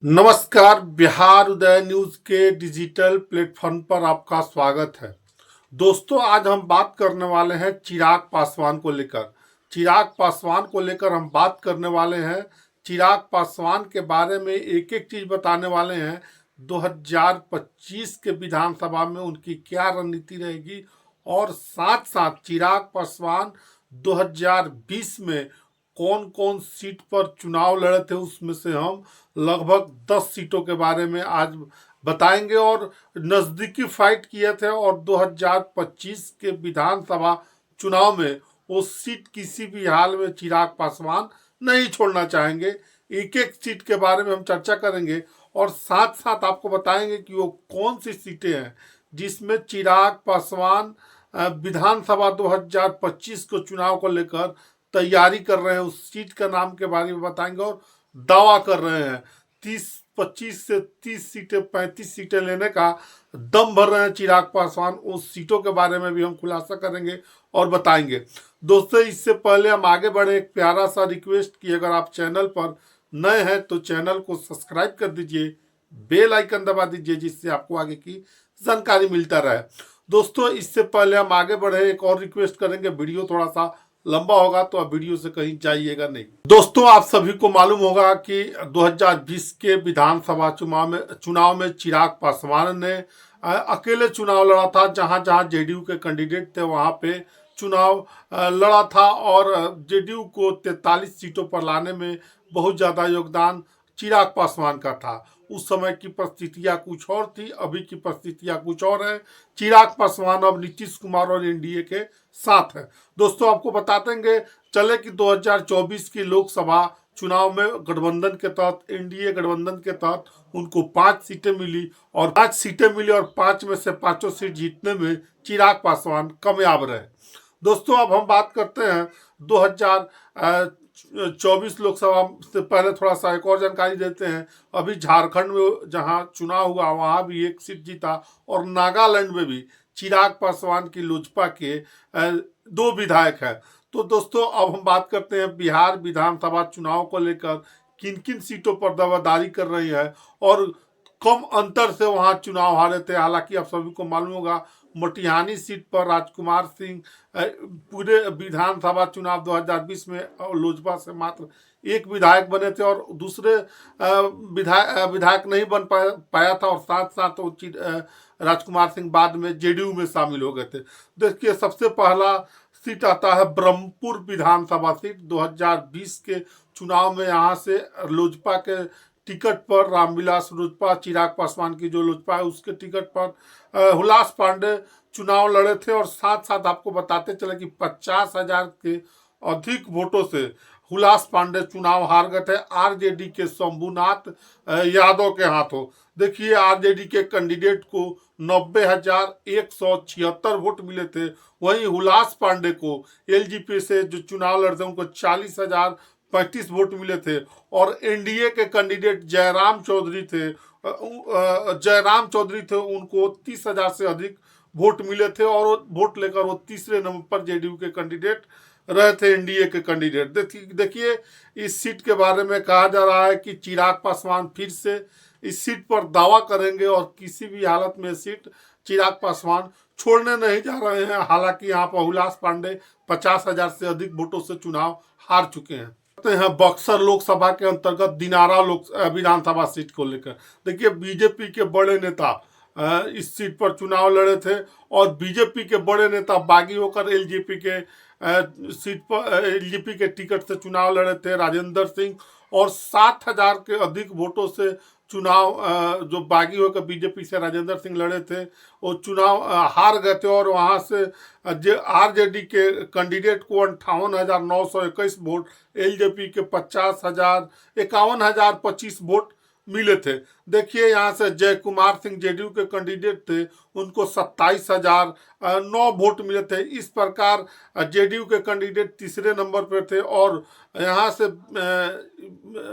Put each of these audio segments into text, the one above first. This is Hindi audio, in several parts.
नमस्कार। बिहार उदय न्यूज के डिजिटल प्लेटफॉर्म पर आपका स्वागत है। दोस्तों, आज हम बात करने वाले हैं चिराग पासवान को लेकर। चिराग पासवान को लेकर हम बात करने वाले हैं। चिराग पासवान के बारे में एक एक चीज बताने वाले हैं। 2025 के विधानसभा में उनकी क्या रणनीति रहेगी और साथ साथ चिराग पासवान 2020 में कौन कौन सीट पर चुनाव लड़े थे, उसमें से हम लगभग 10 सीटों के बारे में आज बताएंगे और नजदीकी फाइट किए थे। और 2025 के विधानसभा चुनाव में वो सीट किसी भी हाल में चिराग पासवान नहीं छोड़ना चाहेंगे। एक एक सीट के बारे में हम चर्चा करेंगे और साथ साथ आपको बताएंगे कि वो कौन सी सीटें हैं जिसमें चिराग पासवान विधानसभा 2025 को चुनाव को लेकर तैयारी कर रहे हैं। उस सीट का नाम के बारे में बताएंगे और दावा कर रहे हैं 25 से 30 सीटें 35 सीटें लेने का दम भर रहे हैं चिराग पासवान। उस सीटों के बारे में भी हम खुलासा करेंगे और बताएंगे। दोस्तों, इससे पहले हम आगे बढ़े, एक प्यारा सा रिक्वेस्ट कि अगर आप चैनल पर नए हैं तो चैनल को सब्सक्राइब कर दीजिए, बेल आइकन दबा दीजिए, जिससे आपको आगे की जानकारी मिलता रहे। दोस्तों, इससे पहले हम आगे बढ़े, एक और रिक्वेस्ट करेंगे, वीडियो थोड़ा सा लंबा होगा तो आप वीडियो से कहीं जाइएगा नहीं। दोस्तों, आप सभी को मालूम होगा कि 2020 के विधानसभा चुनाव में चिराग पासवान ने अकेले चुनाव लड़ा था। जहां जहां जेडीयू के कैंडिडेट थे वहां पे चुनाव लड़ा था और जेडीयू को 43 सीटों पर लाने में बहुत ज्यादा योगदान चिराग पासवान का था। उस समय की परिस्थितियां कुछ और थी, अभी की परिस्थितियां कुछ और है। चिराग पासवान अब नीतीश कुमार और एनडीए के साथ है। दोस्तों, आपको बता देंगे चले कि 2024 की लोकसभा चुनाव में गठबंधन के तहत, एनडीए गठबंधन के तहत उनको 5 सीटें मिली और 5 में से 5 सीट जीतने में चिराग पासवान कामयाब रहे। दोस्तों, अब हम बात करते हैं 2024 लोकसभा से पहले थोड़ा सा एक और जानकारी देते हैं। अभी झारखंड में जहां चुनाव हुआ वहां भी एक सीट जीता और नागालैंड में भी चिराग पासवान की लोजपा के 2 विधायक हैं। तो दोस्तों, अब हम बात करते हैं बिहार विधानसभा चुनाव को लेकर किन किन सीटों पर दावेदारी कर रही है और कम अंतर से वहां चुनाव हारे थे। हालांकि आप सभी को मालूम होगा मोटिहानी सीट पर राजकुमार सिंह पूरे विधानसभा चुनाव 2020 में लोजपा से मात्र एक विधायक बने थे और दूसरे विधायक नहीं बन पाया था। और साथ साथ वो राजकुमार सिंह बाद में जेडीयू में शामिल हो गए थे। देखिए, सबसे पहला सीट आता है ब्रह्मपुर विधानसभा सीट। 2020 के चुनाव में यहाँ से लोजपा के टिकट पर रामविलास लोजपा, चिराग पासवान की जो लोजपा है उसके टिकट पर हुलास पांडे चुनाव लड़े थे। और साथ साथ आपको बताते चले कि 50,000 के अधिक वोटों से हुलास पांडे चुनाव हार गए थे आरजेडी के शंभुनाथ यादव के हाथों। देखिए, आरजेडी के कैंडिडेट को 90,176 वोट मिले थे। वहीं हुलास पांडे को एलजेपी से जो चुनाव लड़ते उनको 40,035 वोट मिले थे। और एनडीए के कैंडिडेट जयराम चौधरी थे, उनको 30,000 से अधिक वोट मिले थे और वोट लेकर वो तीसरे नंबर पर जेडीयू के कैंडिडेट रहे थे, एनडीए के कैंडिडेट। देखिए, इस सीट के बारे में कहा जा रहा है कि चिराग पासवान फिर से इस सीट पर दावा करेंगे और किसी भी हालत में सीट चिराग पासवान छोड़ने नहीं जा रहे हैं। हालांकि यहाँ पर हुलास पांडे 50,000 से अधिक वोटों से चुनाव हार चुके हैं। बक्सर लोकसभा के अंतर्गत दिनारा विधानसभा सीट को लेकर देखिए, बीजेपी के बड़े नेता इस सीट पर चुनाव लड़े थे और बीजेपी के बड़े नेता बागी होकर एलजेपी के टिकट से चुनाव लड़े थे राजेंद्र सिंह। और 7,000 के अधिक वोटों से चुनाव जो बागी होकर बीजेपी से राजेंद्र सिंह लड़े थे वो चुनाव हार गए थे। और वहां से आरजेडी के कैंडिडेट को 58,921 वोट, एलजेपी के 51,025 वोट मिले थे। देखिए, यहाँ से जय कुमार सिंह जेडीयू के कैंडिडेट थे, उनको 27,009 वोट मिले थे। इस प्रकार जेडीयू के कैंडिडेट तीसरे नंबर पर थे। और यहाँ से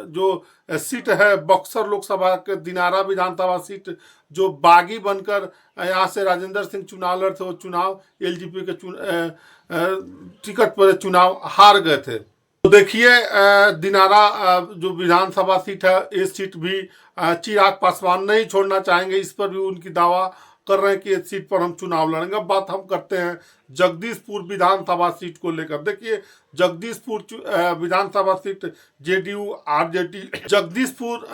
जो सीट है बक्सर लोकसभा के दिनारा विधानसभा सीट, जो बागी बनकर यहाँ से राजेंद्र सिंह चुनाव लड़े थे, वो चुनाव एलजेपी के टिकट पर चुनाव हार गए थे। तो देखिए दिनारा जो विधानसभा सीट है, ये सीट भी चिराग पासवान नहीं छोड़ना चाहेंगे। इस पर भी उनकी दावा कर रहे हैं कि इस सीट पर हम चुनाव लड़ेंगे। अब बात हम करते हैं जगदीशपुर विधानसभा सीट को लेकर। देखिए जगदीशपुर विधानसभा seat JDU RJD, Jagdishpur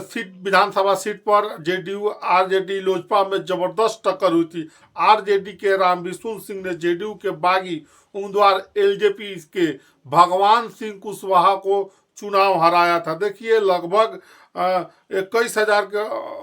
seat विधानसभा सीट पर जेडीयू आरजेडी लोजपा में जबरदस्त टक्कर हुई थी। आरजेडी के रामविशुन सिंह ने जेडीयू के बागी उम्मीदवार एलजेपी के भगवान सिंह कुशवाहा को चुनाव हराया था। देखिए लगभग 21,000 के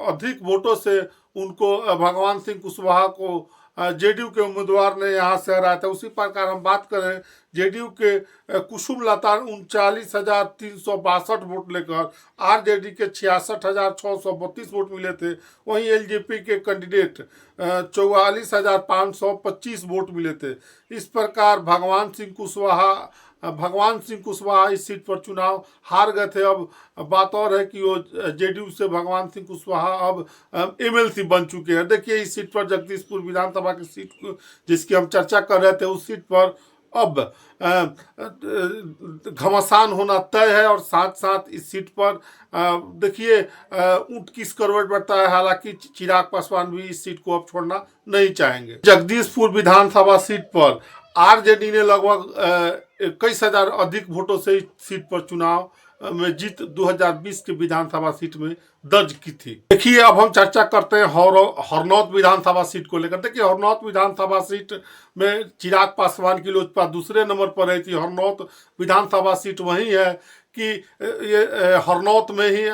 अधिक वोटों से उनको भगवान सिंह कुशवाहा को जेडीयू के उम्मीदवार ने यहाँ से हराया था। उसी प्रकार हम बात करें जेडीयू के कुसुम लता 39,362 वोट लेकर आरजेडी के 66,632 वोट मिले थे। वहीं एलजेपी के कैंडिडेट 44,525 वोट मिले थे। इस प्रकार भगवान सिंह कुशवाहा इस सीट पर चुनाव हार गए थे। अब बात और है कि वो जेडीयू से भगवान सिंह कुशवाहा अब एमएलसी बन चुके हैं। देखिए इस सीट पर जगदीशपुर विधानसभा की सीट जिसकी हम चर्चा कर रहे थे, उस सीट पर अब घमासान होना तय है। और साथ साथ इस सीट पर देखिए ऊंट किस करवट बढ़ता है। हालांकि चिराग पासवान भी इस सीट को अब छोड़ना नहीं चाहेंगे। जगदीशपुर विधानसभा सीट पर आरजेडी ने लगभग 21,000 अधिक वोटों से इस सीट पर चुनाव में जीत 2020 के विधानसभा सीट में दर्ज की थी। देखिए अब हम चर्चा करते हैं हरनौत विधानसभा सीट को लेकर। देखिए हरनौत विधानसभा सीट में चिराग पासवान की लोजपा दूसरे नंबर पर रही थी। हरनौत विधानसभा सीट वही है कि ये हरनौत में ही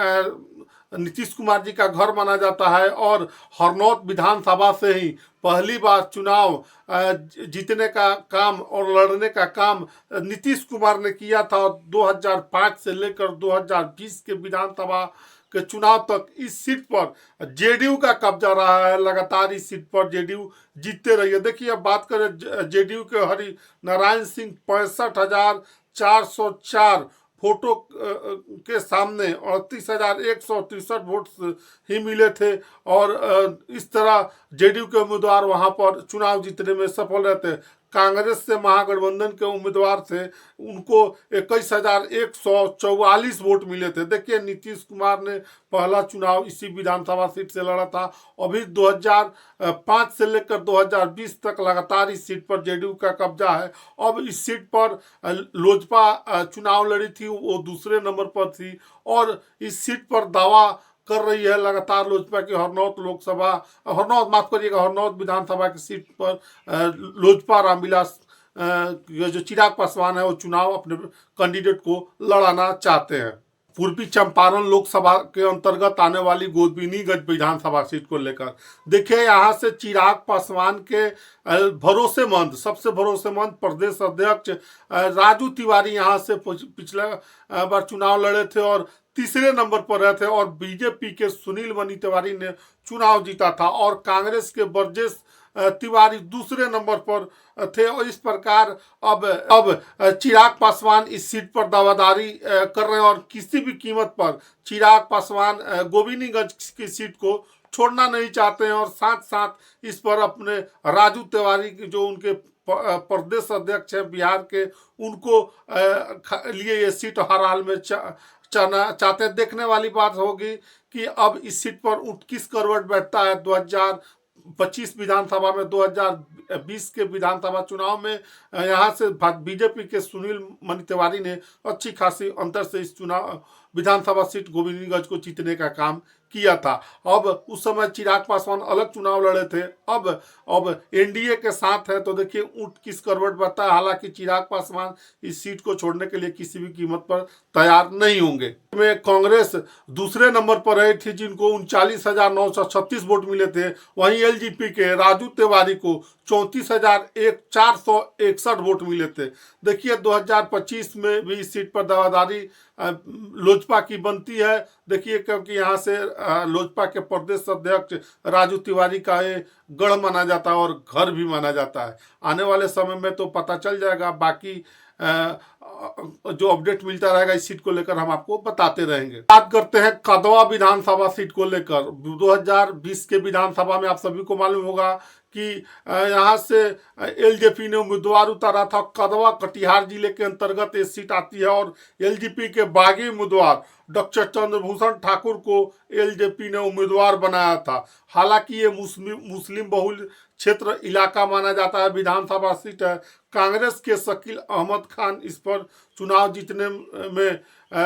नीतीश कुमार जी का घर माना जाता है। और हरनौत विधानसभा से ही पहली बार चुनाव जीतने का काम और लड़ने का काम नीतीश कुमार ने किया था। 2005 से लेकर 2020 के विधानसभा के चुनाव तक इस सीट पर जेडीयू का कब्जा रहा है। लगातार इस सीट पर जेडीयू जीतते रही है। देखिए अब बात करें जेडीयू के हरि नारायण सिंह 65,404 वोटों के सामने 38,163 वोट ही मिले थे। और इस तरह जेडीयू के उम्मीदवार वहां पर चुनाव जीतने में सफल रहते। कांग्रेस से महागठबंधन के उम्मीदवार थे, उनको 21,144 वोट मिले थे। देखिए नीतीश कुमार ने पहला चुनाव इसी विधानसभा सीट से लड़ा था। अभी 2005 से लेकर 2020 तक लगातार इस सीट पर जेडीयू का कब्जा है। अब इस सीट पर लोजपा चुनाव लड़ी थी, वो दूसरे नंबर पर थी। और इस सीट पर दावा कर रही है लगातार लोजपा की हरनौत विधानसभा की सीट पर लोजपा रामविलास जो चिराग पासवान है वो चुनाव अपने कैंडिडेट को लड़ाना चाहते हैं। पूर्वी चंपारण लोकसभा के अंतर्गत आने वाली गोविंदगंज विधानसभा सीट को लेकर देखिए यहाँ से चिराग पासवान के सबसे भरोसेमंद प्रदेश अध्यक्ष राजू तिवारी यहाँ से पिछले बार चुनाव लड़े थे और तीसरे नंबर पर रहे थे। और बीजेपी के सुनील मनी तिवारी ने चुनाव जीता था और कांग्रेस के ब्रजेश तिवारी दूसरे नंबर पर थे। और इस प्रकार अब चिराग पासवान इस सीट पर दावेदारी कर रहे हैं और किसी भी कीमत पर चिराग पासवान गोविंदगंज की सीट को छोड़ना नहीं चाहते हैं। और साथ साथ इस पर अपने राजू तिवारी जो उनके प्रदेश अध्यक्ष हैं बिहार के, उनको लिए ये सीट हर हाल में चाहते हैं। देखने वाली बात होगी कि अब इस सीट पर ऊंट किस करवट बैठता है। 2025 विधानसभा में 2020 के विधानसभा चुनाव में यहाँ से बीजेपी के सुनील मनी तिवारी ने अच्छी खासी अंतर से इस चुनाव विधानसभा सीट गोविंदगंज को जीतने का काम किया था। अब उस समय चिराग पासवान अलग चुनाव लड़े थे, अब एनडीए के साथ है। तो देखिए ऊंट किस करवट बढ़ता है। हालांकि चिराग पासवान इस सीट को छोड़ने के लिए किसी भी कीमत पर तैयार नहीं होंगे। में कांग्रेस दूसरे नंबर पर रही थी जिनको 39,936 वोट मिले थे। वहीं एलजेपी के राजू तिवारी को 34,461 वोट मिले थे। देखिए 2025 में भी इस सीट पर दावेदारी लोजपा की बनती है। देखिए क्योंकि यहाँ से लोजपा के प्रदेश अध्यक्ष राजू तिवारी का ये गढ़ माना जाता है और घर भी माना जाता है। आने वाले समय में तो पता चल जाएगा। बाकी जो अपडेट मिलता रहेगा इस सीट को लेकर हम आपको बताते रहेंगे। बात करते हैं कदवा विधानसभा सीट को लेकर। 2020 के विधानसभा में आप सभी को मालूम होगा कि यहाँ से एलजेपी ने उम्मीदवार उतारा था। कदवा कटिहार जिले के अंतर्गत ये सीट आती है और एलजेपी के बागी उम्मीदवार डॉक्टर चंद्रभूषण ठाकुर को एलजेपी ने उम्मीदवार बनाया था। हालांकि ये मुस्लिम बहुल क्षेत्र इलाका माना जाता है, विधानसभा सीट है। कांग्रेस के शकील अहमद खान इस पर चुनाव जीतने में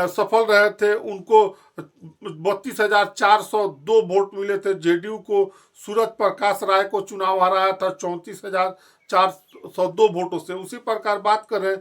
सफल रहे थे। उनको 32,402 वोट मिले थे। जेडीयू को सूरज प्रकाश राय को चुनाव हराया था 34,402 वोटों से। उसी प्रकार बात करें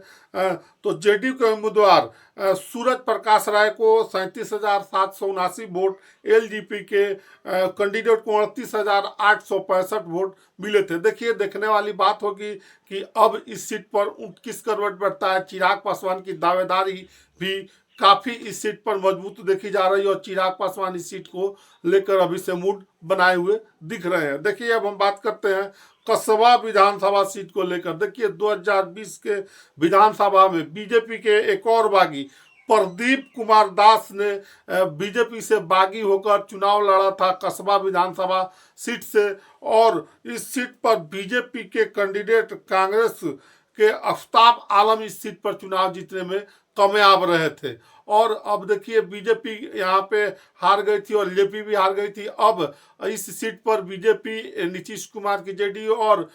तो जेडीयू के उम्मीदवार सूरज प्रकाश राय को 37,779 वोट, एलजेपी के कैंडिडेट को 38,865 वोट मिले थे। देखिए, देखने वाली बात होगी कि अब इस सीट पर किस करवट बढ़ता है। चिराग पासवान की दावेदारी भी काफी इस सीट पर मजबूत देखी जा रही है और चिराग पासवान इस सीट को लेकर अभी से मूड बनाए हुए दिख रहे हैं। देखिए, अब हम बात करते हैं कसबा विधानसभा सीट को लेकर। देखिए, 2020 के विधानसभा में बीजेपी के एक और बागी प्रदीप कुमार दास ने बीजेपी से बागी होकर चुनाव लड़ा था कसबा विधानसभा सीट से, और इस सीट पर बीजेपी के कैंडिडेट कांग्रेस के आफ्ताब आलम इस सीट पर चुनाव जीतने में कामयाब रहे थे। और अब देखिए, बीजेपी यहाँ पे हार गई थी और एलजेपी भी हार गई थी। अब इस सीट पर बीजेपी नीतीश कुमार की जेडीयू और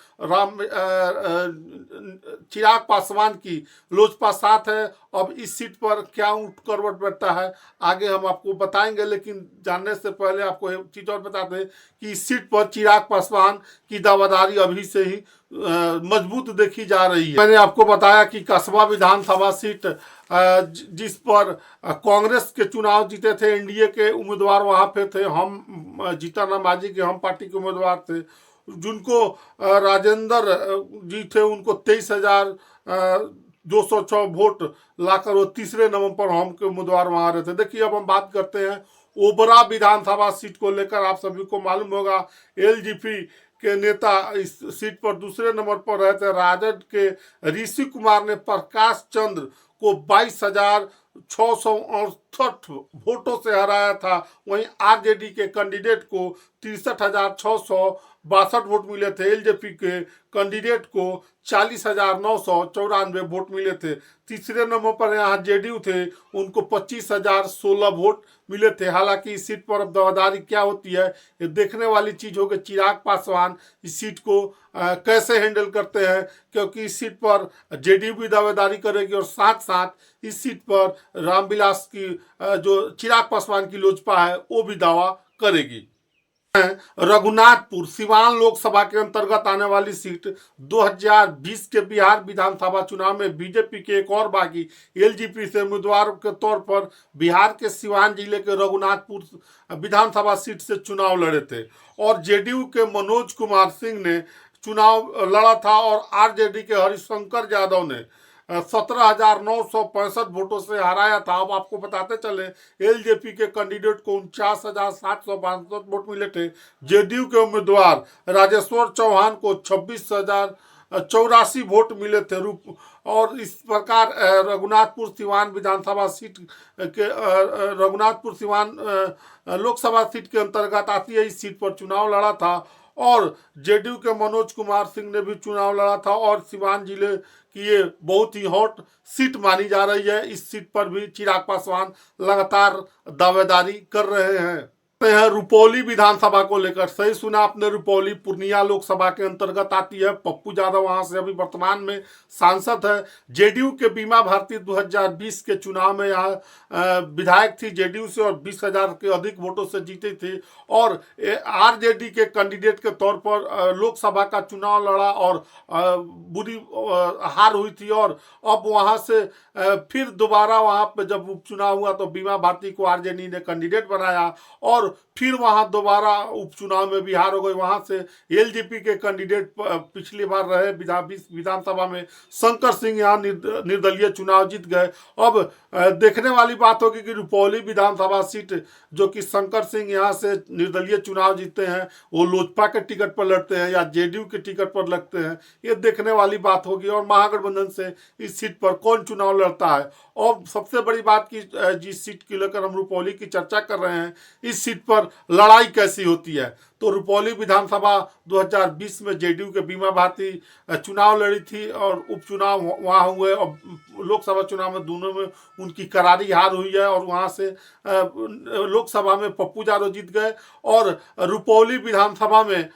चिराग पासवान की लोजपा साथ है। अब इस सीट पर क्या ऊंट करवट बैठता है आगे हम आपको बताएंगे, लेकिन जानने से पहले आपको एक चीज और बताते हैं कि इस सीट पर चिराग पासवान की दावेदारी अभी से ही मजबूत देखी जा रही है। मैंने आपको बताया कि कसबा विधानसभा सीट जिस पर कांग्रेस के चुनाव जीते थे, एनडीए के उम्मीदवार वहां पे थे, हम जीतन राम मांझी के हम पार्टी के उम्मीदवार थे, जिनको राजेंद्र जी थे, उनको 23,206 वोट लाकर वो तीसरे नंबर पर हम के उम्मीदवार वहां रहे थे। देखिए, अब हम बात करते हैं ओबरा विधानसभा सीट को लेकर। आप सभी को मालूम होगा एलजेपी के नेता इस सीट पर दूसरे नंबर पर रहे थे। राजद के ऋषि कुमार ने प्रकाश चंद्र को 22,668 वोटों से हराया था। वहीं आरजेडी के कैंडिडेट को 63,662 वोट मिले थे। एलजेपी के कैंडिडेट को 40,994 वोट मिले थे। तीसरे नंबर पर यहाँ जेडीयू थे, उनको 25,016 वोट मिले थे। हालांकि इस सीट पर अब दावेदारी क्या होती है ये देखने वाली चीज होगी। चिराग पासवान इस सीट को कैसे हैंडल करते हैं, क्योंकि इस सीट पर जेडीयू भी दावेदारी करेगी और साथ साथ इस सीट पर रामविलास की जो चिराग पासवान की लोजपा है वो भी दावा करेगी। रघुनाथपुर सिवान लोकसभा के अंतर्गत आने वाली सीट 2020 के बिहार विधानसभा चुनाव में बीजेपी के एक और बागी एलजेपी से उम्मीदवार के तौर पर बिहार के सिवान जिले के रघुनाथपुर विधानसभा सीट से चुनाव लड़े थे और जेडीयू के मनोज कुमार सिंह ने चुनाव लड़ा था और आरजेडी के हरिशंकर यादव ने 17,965 वोटों से हराया था। अब आपको बताते चले, एलजेपी के कैंडिडेट को 49,762 वोट मिले थे। जेडीयू के उम्मीदवार राजेश्वर चौहान को 26,084 वोट मिले थे। और इस प्रकार रघुनाथपुर सिवान विधानसभा सीट के रघुनाथपुर सिवान लोकसभा सीट के अंतर्गत आती है। इस सीट पर चुनाव लड़ा था और जेडीयू के मनोज कुमार सिंह ने भी चुनाव लड़ा था और सिवान जिले की ये बहुत ही हॉट सीट मानी जा रही है। इस सीट पर भी चिराग पासवान लगातार दावेदारी कर रहे हैं। रुपौली विधानसभा को लेकर, सही सुना आपने, रुपौली पूर्णिया लोकसभा के अंतर्गत आती है। पप्पू यादव वहां से अभी वर्तमान में सांसद है। जेडीयू के बीमा भारती 2020 के चुनाव में यहाँ विधायक थी जेडीयू से और 20,000 के अधिक वोटों से जीती थी और आरजेडी के कैंडिडेट के तौर पर लोकसभा का चुनाव लड़ा और बुरी हार हुई थी। और अब वहां से फिर दोबारा वहां पे जब उपचुनाव हुआ तो बीमा भारती को आरजेडी ने कैंडिडेट बनाया और फिर वहां दोबारा उपचुनाव में भी हार हो गई। वहां से एलजेपी के कैंडिडेट पिछली बार रहे विधानसभा में शंकर सिंह यहाँ निर्दलीय चुनाव जीत गए। अब देखने वाली बात होगी कि रुपौली विधानसभा सीट जो कि शंकर सिंह यहाँ से निर्दलीय चुनाव जीतते हैं, वो लोजपा के टिकट पर लड़ते हैं या जेडीयू के टिकट पर लगते हैं, ये देखने वाली बात होगी। और महागठबंधन से इस सीट पर कौन चुनाव लड़ता है। और सबसे बड़ी बात की जिस सीट को लेकर हम रुपौली की चर्चा कर रहे हैं, इस सीट सीट पर लड़ाई कैसी होती है। तो रुपौली विधानसभा 2020 में जेडीयू के बीमा भारती चुनाव लड़ी थी और उपचुनाव वहाँ हुए और लोकसभा चुनाव में दोनों में उनकी करारी हार हुई है और वहाँ से लोकसभा में पप्पू यादव जीत गए और रुपौली विधानसभा में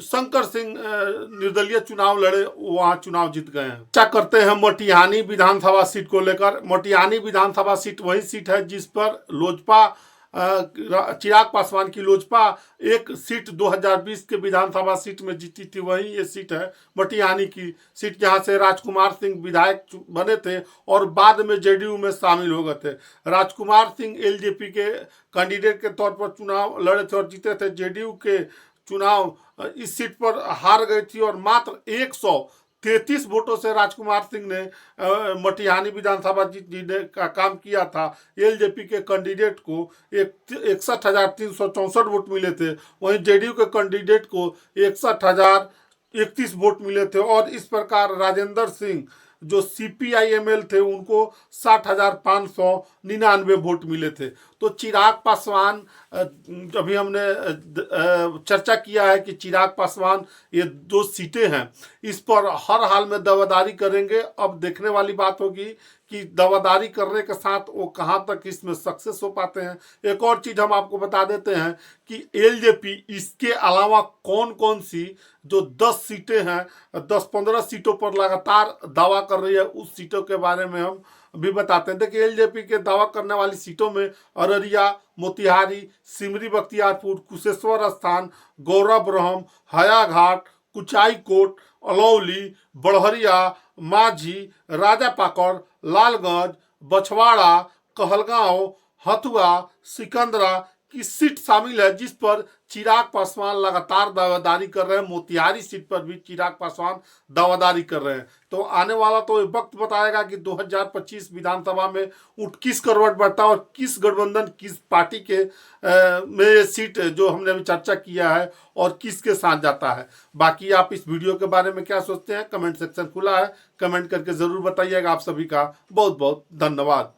शंकर सिंह निर्दलीय चुनाव लड़े, वहां चुनाव जीत गए हैं। क्या करते हैं मोटिहानी विधानसभा सीट को लेकर। मोटिहानी विधानसभा सीट वही सीट है जिस पर लोजपा चिराग पासवान की लोजपा एक सीट 2020 के विधानसभा सीट में जीती थी, वही ये सीट है मोटिहानी की सीट, जहां से राजकुमार सिंह विधायक बने थे और बाद में जेडीयू में शामिल हो गए थे। राजकुमार सिंह एलजेपी के कैंडिडेट के तौर पर चुनाव लड़े थे और जीते थे। जेडीयू के चुनाव इस सीट पर हार गई थी और मात्र 133 वोटों से राजकुमार सिंह ने मोटिहानी विधानसभा जीतने का काम किया था। एलजेपी के कैंडिडेट को 61,364 वोट मिले थे, वहीं जेडीयू के कैंडिडेट को 61,031 वोट मिले थे और इस प्रकार राजेंद्र सिंह जो CPI-ML थे उनको 60,599 वोट मिले थे। तो चिराग पासवान, अभी हमने चर्चा किया है कि चिराग पासवान ये 2 सीटें हैं, इस पर हर हाल में दावेदारी करेंगे। अब देखने वाली बात होगी कि दावेदारी करने के साथ वो कहां तक इसमें सक्सेस हो पाते हैं। एक और चीज हम आपको बता देते हैं कि एलजेपी इसके अलावा कौन कौन सी जो 10 सीटें हैं, 10-15 सीटों पर लगातार दावा कर रही है, उस सीटों के बारे में हम भी बताते हैं। देखिए एलजेपी के दावा करने वाली सीटों में अररिया, मोतिहारी, सिमरी बख्तियारपुर, कुशेश्वर स्थान, गौरव ब्रह्म, हयाघाट, कुचाईकोट, अलौली, बड़हरिया, माझी, राजापाकड़, लालगंज, बछवाड़ा, कहलगांव, हथुआ, सिकंदरा की सीट शामिल है जिस पर चिराग पासवान लगातार दावेदारी कर रहे हैं। मोतिहारी सीट पर भी चिराग पासवान दावेदारी कर रहे हैं। तो आने वाला तो वक्त बताएगा कि 2025 विधानसभा में उठ किस करवट बढ़ता है और किस गठबंधन किस पार्टी के में ये सीट जो हमने अभी चर्चा किया है और किसके साथ जाता है। बाकी आप इस वीडियो के बारे में क्या सोचते हैं, कमेंट सेक्शन खुला है, कमेंट करके जरूर बताइएगा। आप सभी का बहुत बहुत धन्यवाद।